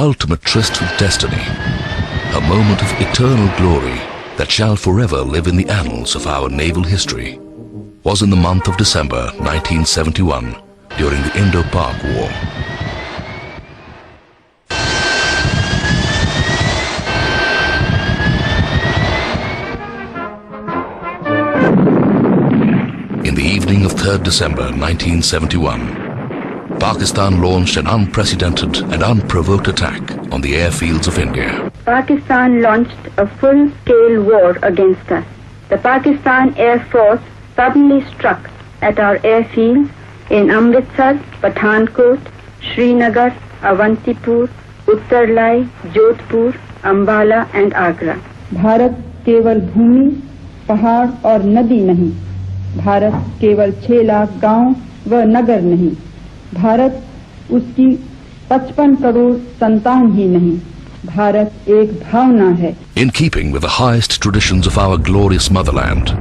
ultimate tryst with destiny, a moment of eternal glory that shall forever live in the annals of our naval history, was in the month of December 1971 during the Indo-Pak War. In the evening of 3rd December 1971, Pakistan launched an unprecedented and unprovoked attack on the airfields of India. Pakistan launched a full-scale war against us. The Pakistan Air Force suddenly struck at our airfields in Amritsar, Pathankot, Srinagar, Avantipur, Uttarlai, Jodhpur, Ambala and Agra. Bharat केवल भूमि, पहाड़ और नदी नहीं, भारत केवल 6 लाख गांव व नगर नहीं, भारत उसकी 55 करोड़ संतान ही नहीं, भारत एक भावना है. In keeping with the highest traditions of our glorious motherland,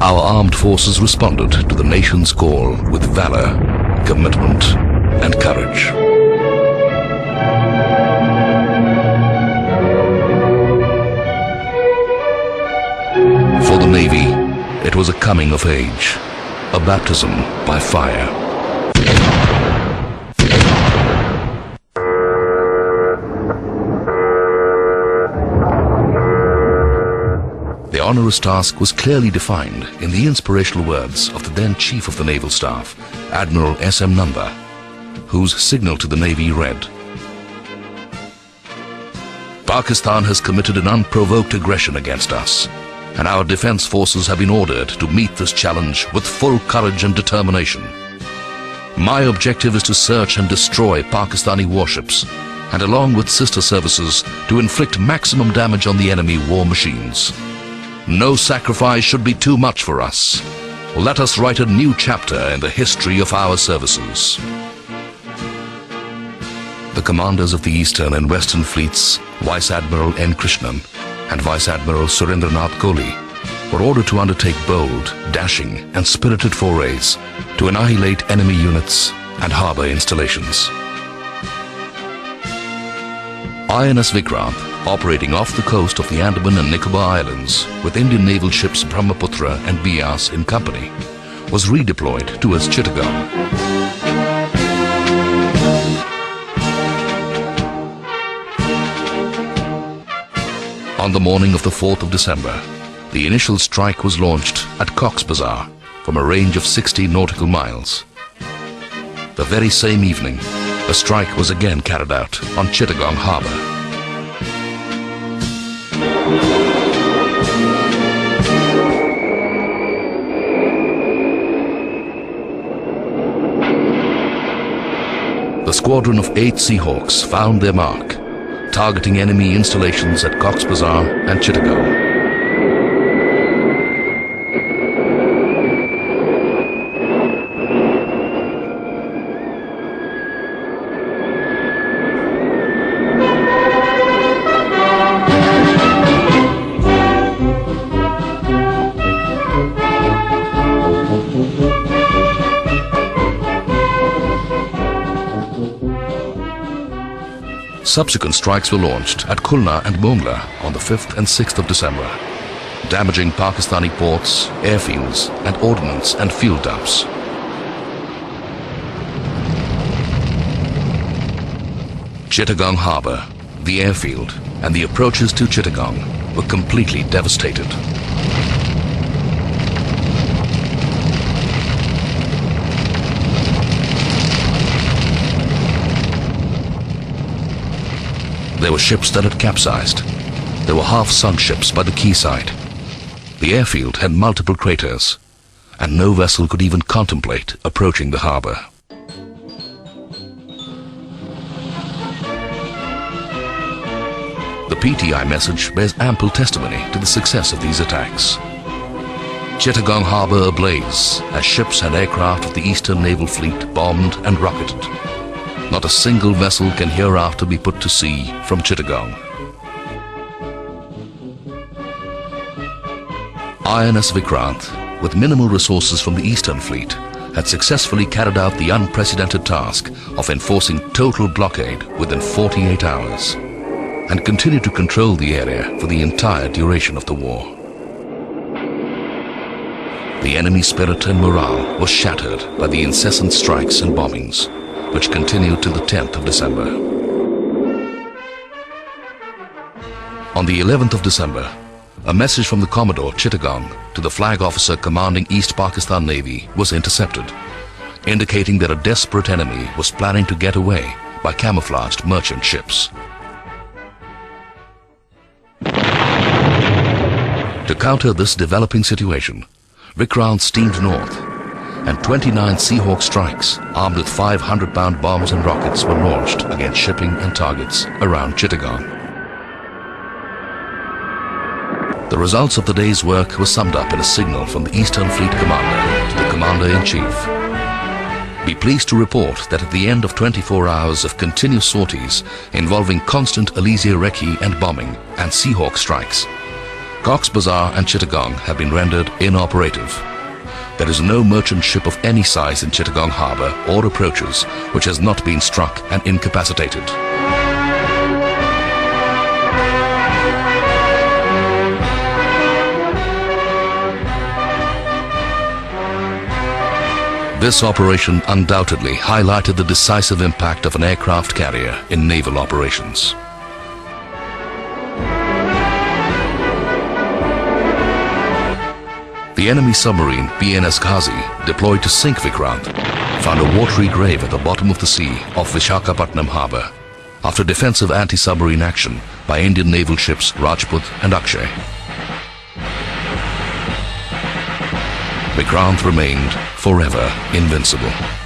our armed forces responded to the nation's call with valor, commitment and courage. For the Navy, it was a coming of age, a baptism by fire. The onerous task was clearly defined in the inspirational words of the then Chief of the Naval Staff, Admiral S.M. Nanda, whose signal to the Navy read, "Pakistan has committed an unprovoked aggression against us, and our defense forces have been ordered to meet this challenge with full courage and determination. My objective is to search and destroy Pakistani warships, and along with sister services, to inflict maximum damage on the enemy war machines. No sacrifice should be too much for us. Let us write a new chapter in the history of our services." The commanders of the Eastern and Western fleets, Vice Admiral N. Krishnan and Vice Admiral Surendranath Kohli, were ordered to undertake bold, dashing and spirited forays to annihilate enemy units and harbour installations. INS Vikrant, operating off the coast of the Andaman and Nicobar Islands with Indian naval ships Brahmaputra and Bias in company, was redeployed towards Chittagong. On the morning of the 4th of December, the initial strike was launched at Cox's Bazar from a range of 60 nautical miles. The very same evening, a strike was again carried out on Chittagong Harbour. The squadron of 8 Seahawks found their mark, targeting enemy installations at Cox's Bazar and Chittagong. Subsequent strikes were launched at Khulna and Mongla on the 5th and 6th of December, damaging Pakistani ports, airfields and ordnance and fuel dumps. Chittagong Harbour, the airfield and the approaches to Chittagong were completely devastated. There were ships that had capsized. There were half-sunk ships by the quayside. The airfield had multiple craters, and no vessel could even contemplate approaching the harbour. The PTI message bears ample testimony to the success of these attacks. Chittagong Harbour ablaze as ships and aircraft of the Eastern Naval Fleet bombed and rocketed. Not a single vessel can hereafter be put to sea from Chittagong. INS Vikrant, with minimal resources from the Eastern Fleet, had successfully carried out the unprecedented task of enforcing total blockade within 48 hours and continued to control the area for the entire duration of the war. The enemy's spirit and morale was shattered by the incessant strikes and bombings, which continued till the 10th of December. On the 11th of December, a message from the Commodore Chittagong to the flag officer commanding East Pakistan Navy was intercepted, indicating that a desperate enemy was planning to get away by camouflaged merchant ships. To counter this developing situation, Vikrant steamed north, and 29 Seahawk strikes armed with 500-pound bombs and rockets were launched against shipping and targets around Chittagong. The results of the day's work were summed up in a signal from the Eastern Fleet Commander to the Commander-in-Chief. Be pleased to report that at the end of 24 hours of continuous sorties involving constant Alizé recce and bombing and Seahawk strikes, Cox's Bazar and Chittagong have been rendered inoperative. There is no merchant ship of any size in Chittagong harbour or approaches which has not been struck and incapacitated. This operation undoubtedly highlighted the decisive impact of an aircraft carrier in naval operations. The enemy submarine PNS Ghazi, deployed to sink Vikrant, found a watery grave at the bottom of the sea off Vishakhapatnam harbour after defensive anti-submarine action by Indian naval ships Rajput and Akshay. Vikrant remained forever invincible.